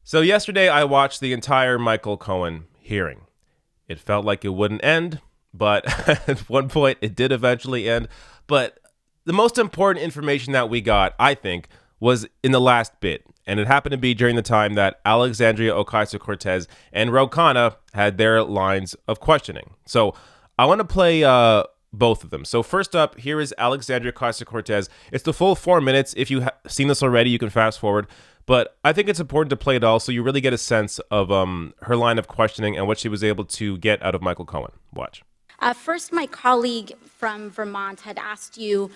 So yesterday I watched the entire Michael Cohen hearing. It felt like it wouldn't end, but at one point it did eventually end. But the most important information that we got, I think, was in the last bit. And it happened to be during the time that Alexandria Ocasio-Cortez and Khanna had their lines of questioning. So I want to play both of them. So first up, here is Alexandria Ocasio-Cortez. It's the full 4 minutes. If you've seen this already, you can fast forward. But I think it's important to play it all so you really get a sense of her line of questioning and what she was able to get out of Michael Cohen. Watch. First, my colleague from Vermont had asked you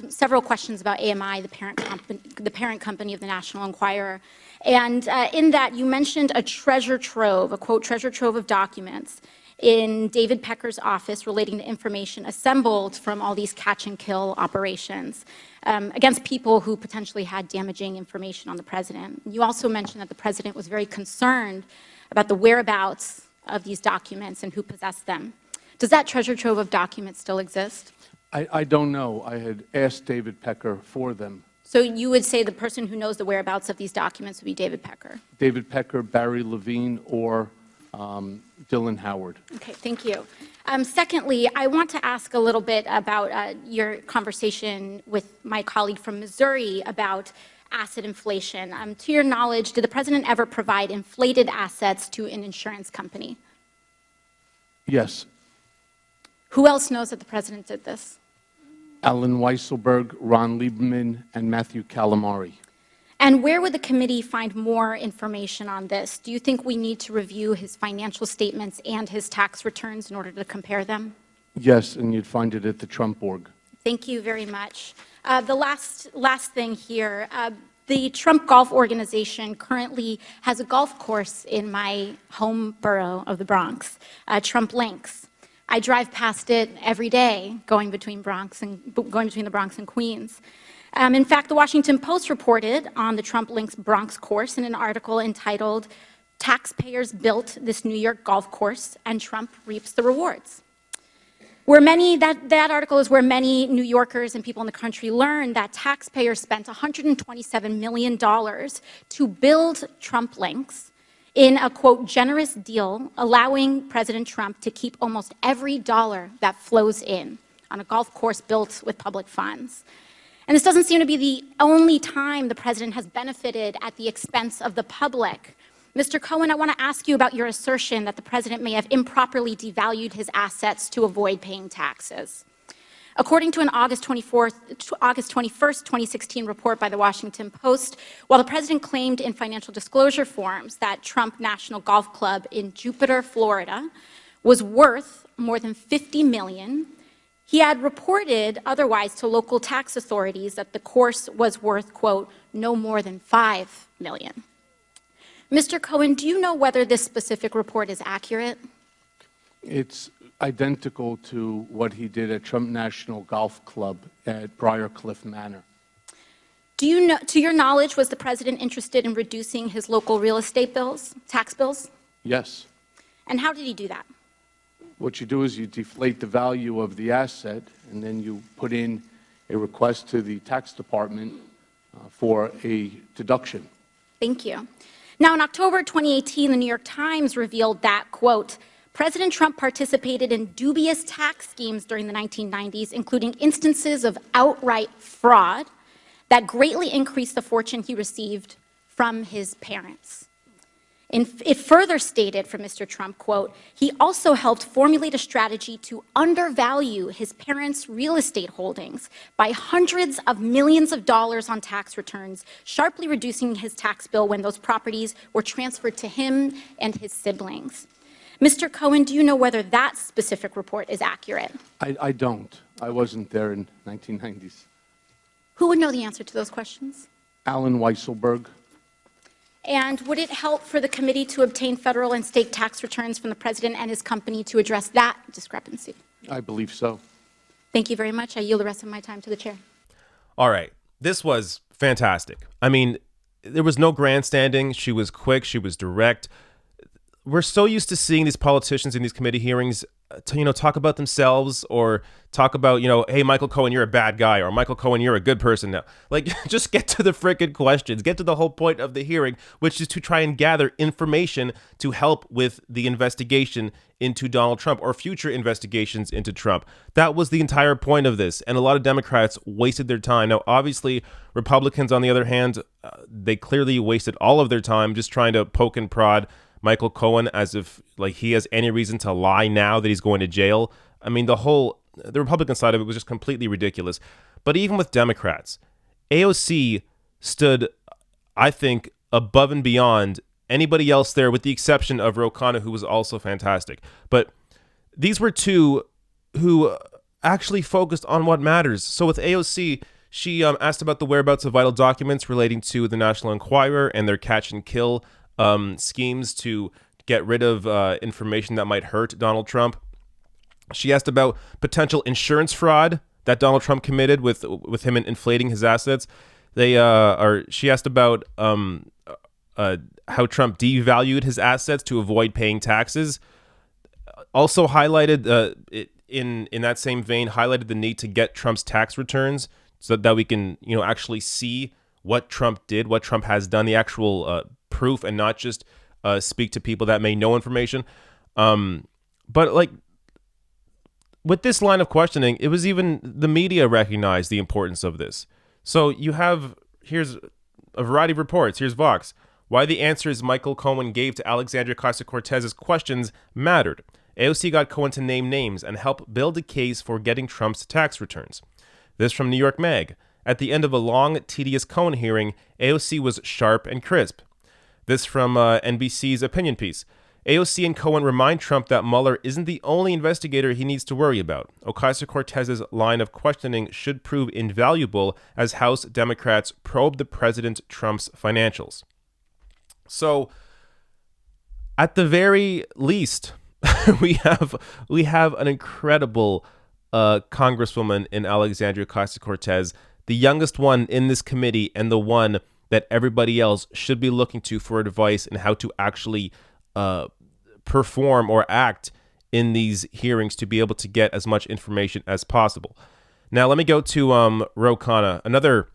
several questions about AMI, the parent company of the National Enquirer. And in that, you mentioned a treasure trove, a quote, treasure trove of documents in David Pecker's office relating to information assembled from all these catch and kill operations against people who potentially had damaging information on the president. You also mentioned that the president was very concerned about the whereabouts of these documents and who possessed them. Does that treasure trove of documents still exist? I don't know. I had asked David Pecker for them. So you would say the person who knows the whereabouts of these documents would be David Pecker? David Pecker, Barry Levine, or Dylan Howard. Okay, thank you. Secondly, I want to ask a little bit about your conversation with my colleague from Missouri about asset inflation. To your knowledge, did the president ever provide inflated assets to an insurance company? Yes. Who else knows that the president did this? Alan Weisselberg, Ron Lieberman, and Matthew Calamari. And where would the committee find more information on this? Do you think we need to review his financial statements and his tax returns in order to compare them? Yes, and you'd find it at the Trump org. Thank you very much. The last thing here, the Trump Golf Organization currently has a golf course in my home borough of the Bronx, Trump Links. I drive past it every day, going between the Bronx and Queens. In fact, the Washington Post reported on the Trump Links Bronx course in an article entitled, "Taxpayers Built This New York Golf Course and Trump Reaps the Rewards." That article is where many New Yorkers and people in the country learned that taxpayers spent $127 million to build Trump Links in a, quote, generous deal, allowing President Trump to keep almost every dollar that flows in on a golf course built with public funds. And this doesn't seem to be the only time the president has benefited at the expense of the public. Mr. Cohen, I want to ask you about your assertion that the president may have improperly devalued his assets to avoid paying taxes. According to an August 21st, 2016 report by the Washington Post, while the president claimed in financial disclosure forms that Trump National Golf Club in Jupiter, Florida, was worth more than $50 million, he had reported otherwise to local tax authorities that the course was worth, quote, no more than $5 million. Mr. Cohen, do you know whether this specific report is accurate? It's identical to what he did at Trump National Golf Club at Briarcliff Manor. Do you know, to your knowledge, was the president interested in reducing his local real estate bills, tax bills? Yes. And how did he do that? What you do is you deflate the value of the asset, and then you put in a request to the tax department for a deduction. Thank you. Now, in October 2018, the New York Times revealed that, quote, President Trump participated in dubious tax schemes during the 1990s, including instances of outright fraud that greatly increased the fortune he received from his parents. It further stated from Mr. Trump, quote, he also helped formulate a strategy to undervalue his parents' real estate holdings by hundreds of millions of dollars on tax returns, sharply reducing his tax bill when those properties were transferred to him and his siblings. Mr. Cohen, do you know whether that specific report is accurate? I don't. I wasn't there in 1990s. Who would know the answer to those questions? Alan Weisselberg. And would it help for the committee to obtain federal and state tax returns from the president and his company to address that discrepancy? I believe so. Thank you very much. I yield the rest of my time to the chair. All right. This was fantastic. I mean, there was no grandstanding. She was quick. She was direct. We're so used to seeing these politicians in these committee hearings talk about themselves or talk about, hey, Michael Cohen, you're a bad guy, or Michael Cohen, you're a good person now. Like, just get to the frickin' questions. Get to the whole point of the hearing, which is to try and gather information to help with the investigation into Donald Trump or future investigations into Trump. That was the entire point of this. And a lot of Democrats wasted their time. Now, obviously, Republicans, on the other hand, they clearly wasted all of their time just trying to poke and prod Michael Cohen as if like he has any reason to lie now that he's going to jail. I mean, the Republican side of it was just completely ridiculous. But even with Democrats, AOC stood, I think, above and beyond anybody else there, with the exception of Khanna, who was also fantastic. But these were two who actually focused on what matters. So with AOC, she asked about the whereabouts of vital documents relating to the National Enquirer and their catch and kill schemes to get rid of information that might hurt Donald Trump. She asked about potential insurance fraud that Donald Trump committed with him inflating his assets. She asked about how Trump devalued his assets to avoid paying taxes. Also highlighted in that same vein, highlighted the need to get Trump's tax returns so that we can actually see what Trump did, what Trump has done, the actual proof, and not just speak to people that may know information. But like with this line of questioning, it was even the media recognized the importance of this. So here's a variety of reports. Here's Vox. Why the answers Michael Cohen gave to Alexandria Ocasio-Cortez's questions mattered. AOC got Cohen to name names and help build a case for getting Trump's tax returns. This from New York Mag. At the end of a long, tedious Cohen hearing, AOC was sharp and crisp. This from NBC's opinion piece. AOC and Cohen remind Trump that Mueller isn't the only investigator he needs to worry about. Ocasio-Cortez's line of questioning should prove invaluable as House Democrats probe the President Trump's financials. So, at the very least, we have an incredible Congresswoman in Alexandria Ocasio-Cortez, the youngest one in this committee and the one that everybody else should be looking to for advice in how to actually perform or act in these hearings to be able to get as much information as possible. Now, let me go to Khanna, another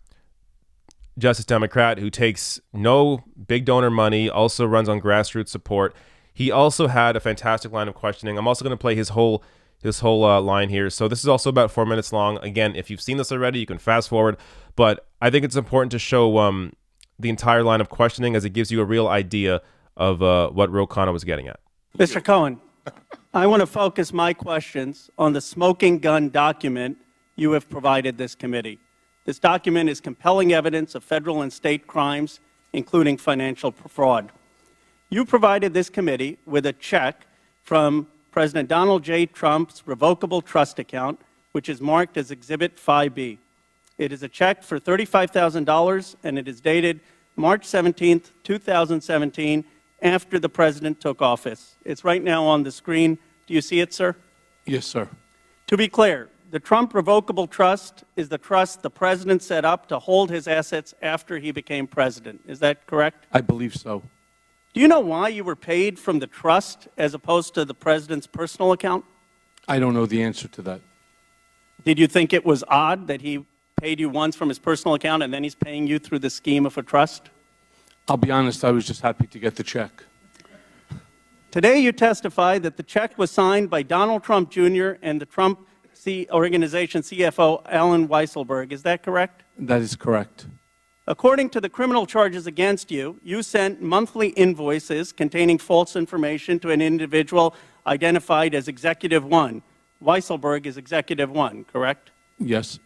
Justice Democrat who takes no big donor money, also runs on grassroots support. He also had a fantastic line of questioning. I'm also going to play his whole line here. So this is also about 4 minutes long. Again, if you've seen this already, you can fast forward. But I think it's important to show the entire line of questioning as it gives you a real idea of what Khanna was getting at. Mr. Cohen, I want to focus my questions on the smoking gun document you have provided this committee. This document is compelling evidence of federal and state crimes, including financial fraud. You provided this committee with a check from President Donald J. Trump's revocable trust account, which is marked as Exhibit 5B. It is a check for $35,000, and it is dated March 17, 2017, after the president took office. It's right now on the screen. Do you see it, sir? Yes, sir. To be clear, the Trump revocable trust is the trust the president set up to hold his assets after he became president. Is that correct? I believe so. Do you know why you were paid from the trust as opposed to the president's personal account? I don't know the answer to that. Did you think it was odd that he paid you once from his personal account and then he's paying you through the scheme of a trust? I'll be honest, I was just happy to get the check. Today you testified that the check was signed by Donald Trump Jr. and the Trump Organization CFO Alan Weisselberg. Is that correct? That is correct. According to the criminal charges against you, you sent monthly invoices containing false information to an individual identified as Executive 1. Weisselberg is Executive 1, correct? Yes.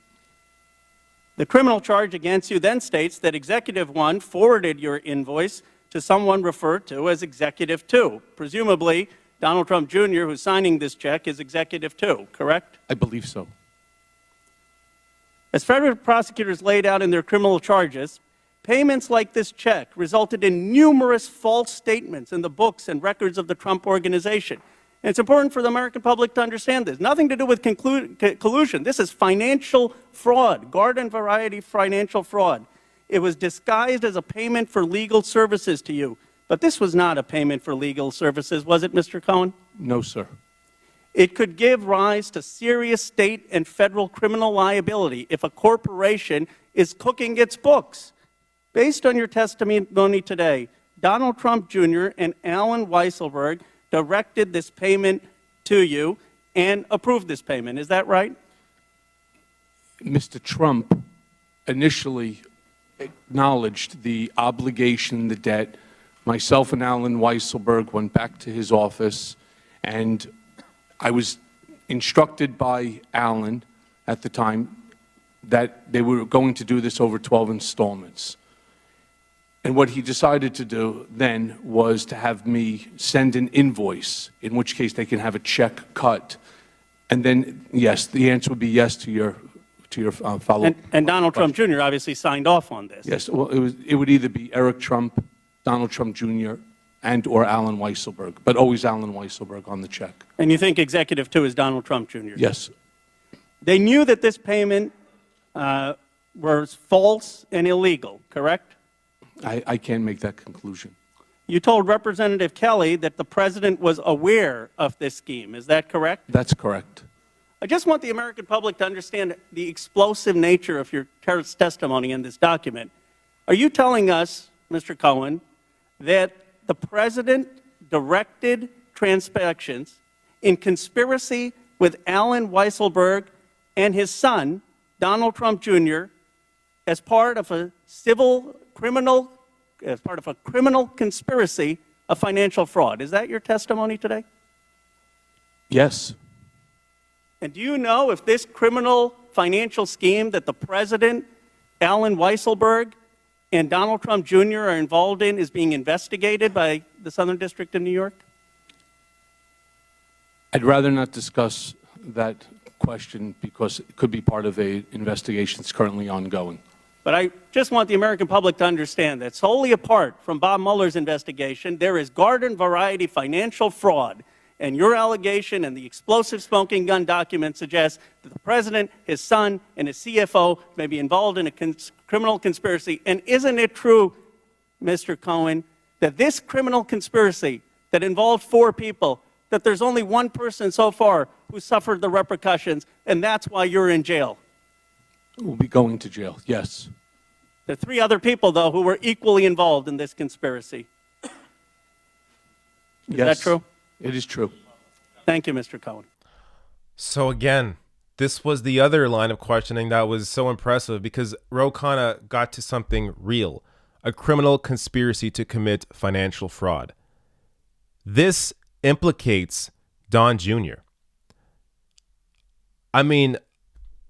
The criminal charge against you then states that Executive 1 forwarded your invoice to someone referred to as Executive 2. Presumably, Donald Trump Jr., who's signing this check, is Executive 2, correct? I believe so. As federal prosecutors laid out in their criminal charges, payments like this check resulted in numerous false statements in the books and records of the Trump Organization. And it's important for the American public to understand this. Nothing to do with collusion. This is financial fraud, garden variety financial fraud. It was disguised as a payment for legal services to you. But this was not a payment for legal services, was it, Mr. Cohen? No, sir. It could give rise to serious state and federal criminal liability if a corporation is cooking its books. Based on your testimony today, Donald Trump Jr. and Alan Weisselberg directed this payment to you and approved this payment. Is that right? Mr. Trump initially acknowledged the obligation, the debt. Myself and Alan Weisselberg went back to his office, and I was instructed by Alan at the time that they were going to do this over 12 installments. And what he decided to do then was to have me send an invoice, in which case they can have a check cut. And then, yes, the answer would be yes to your follow-up. And Donald Trump Jr. obviously signed off on this. Yes, well, it would either be Eric Trump, Donald Trump Jr., and or Alan Weisselberg, but always Alan Weisselberg on the check. And you think Executive 2 is Donald Trump Jr.? Yes. They knew that this payment was false and illegal, correct? I can't make that conclusion. You told Representative Kelly that the president was aware of this scheme. Is that correct? That's correct. I just want the American public to understand the explosive nature of your testimony in this document. Are you telling us, Mr. Cohen, that the president directed transactions in conspiracy with Alan Weisselberg and his son, Donald Trump Jr., as part of a criminal conspiracy of financial fraud? Is that your testimony today? Yes. And do you know if this criminal financial scheme that the president, Alan Weisselberg, and Donald Trump Jr. are involved in is being investigated by the Southern District of New York? I'd rather not discuss that question because it could be part of an investigation that's currently ongoing. But I just want the American public to understand that solely apart from Bob Mueller's investigation, there is garden variety financial fraud. And your allegation and the explosive smoking gun document suggests that the president, his son, and his CFO may be involved in a criminal conspiracy. And isn't it true, Mr. Cohen, that this criminal conspiracy that involved 4 people, that there's only one person so far who suffered the repercussions, and that's why you're in jail? We'll be going to jail, yes. There are 3 other people, though, who were equally involved in this conspiracy. Is that true? It is true. Thank you, Mr. Cohen. So again, this was the other line of questioning that was so impressive because Khanna got to something real, a criminal conspiracy to commit financial fraud. This implicates Don Jr. I mean,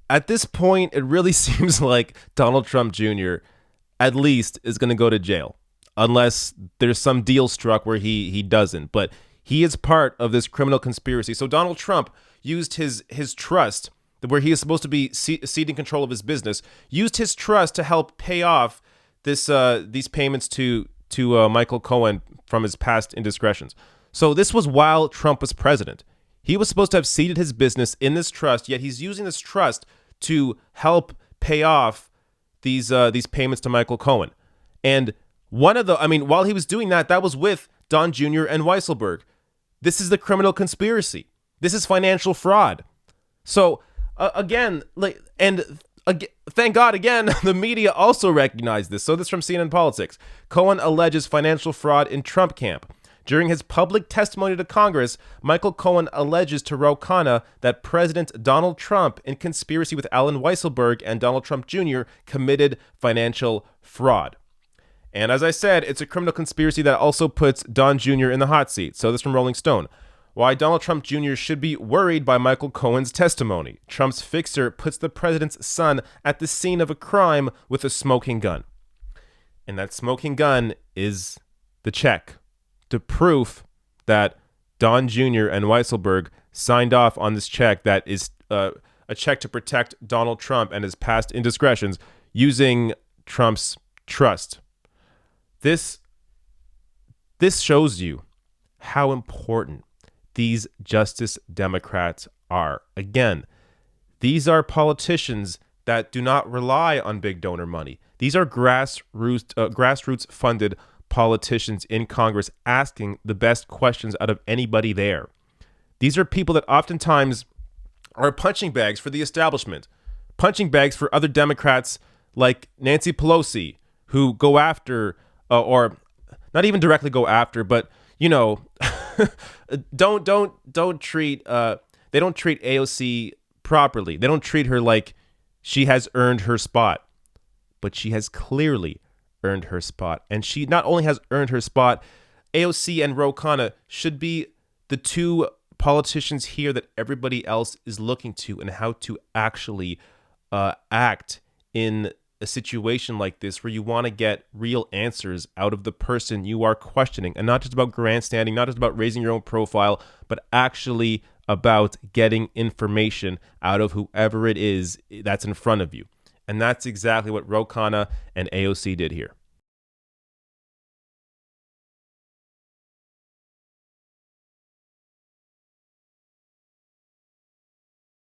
at this point, it really seems like Donald Trump Jr. at least is going to go to jail, unless there's some deal struck where he doesn't. But he is part of this criminal conspiracy. So Donald Trump used his trust, where he is supposed to be ceding control of his business, used his trust to help pay off these payments to Michael Cohen from his past indiscretions. So this was while Trump was president. He was supposed to have ceded his business in this trust, yet he's using this trust to help pay off these payments to Michael Cohen. And while he was doing that, that was with Don Jr. and Weisselberg. This is the criminal conspiracy. This is financial fraud. So thank God, again, the media also recognized this. So this from CNN Politics. Cohen alleges financial fraud in Trump camp. During his public testimony to Congress, Michael Cohen alleges to Khanna that President Donald Trump, in conspiracy with Alan Weisselberg and Donald Trump Jr., committed financial fraud. And as I said, it's a criminal conspiracy that also puts Don Jr. in the hot seat. So this from Rolling Stone. Why Donald Trump Jr. should be worried by Michael Cohen's testimony. Trump's fixer puts the president's son at the scene of a crime with a smoking gun. And that smoking gun is the check, the proof that Don Jr. and Weisselberg signed off on this check that is a check to protect Donald Trump and his past indiscretions using Trump's trust. This shows you how important these Justice Democrats are. Again, these are politicians that do not rely on big donor money. These are grassroots funded politicians in Congress asking the best questions out of anybody there. These are people that oftentimes are punching bags for the establishment, punching bags for other Democrats like Nancy Pelosi, who go after, or not even directly go after, but don't treat they don't treat AOC properly. They don't treat her like she has earned her spot, but she has clearly earned her spot. And she not only has earned her spot, AOC and Khanna should be the two politicians here that everybody else is looking to and how to actually act in a situation like this where you want to get real answers out of the person you are questioning, and not just about grandstanding, not just about raising your own profile, but actually about getting information out of whoever it is that's in front of you. And that's exactly what Khanna and AOC did here.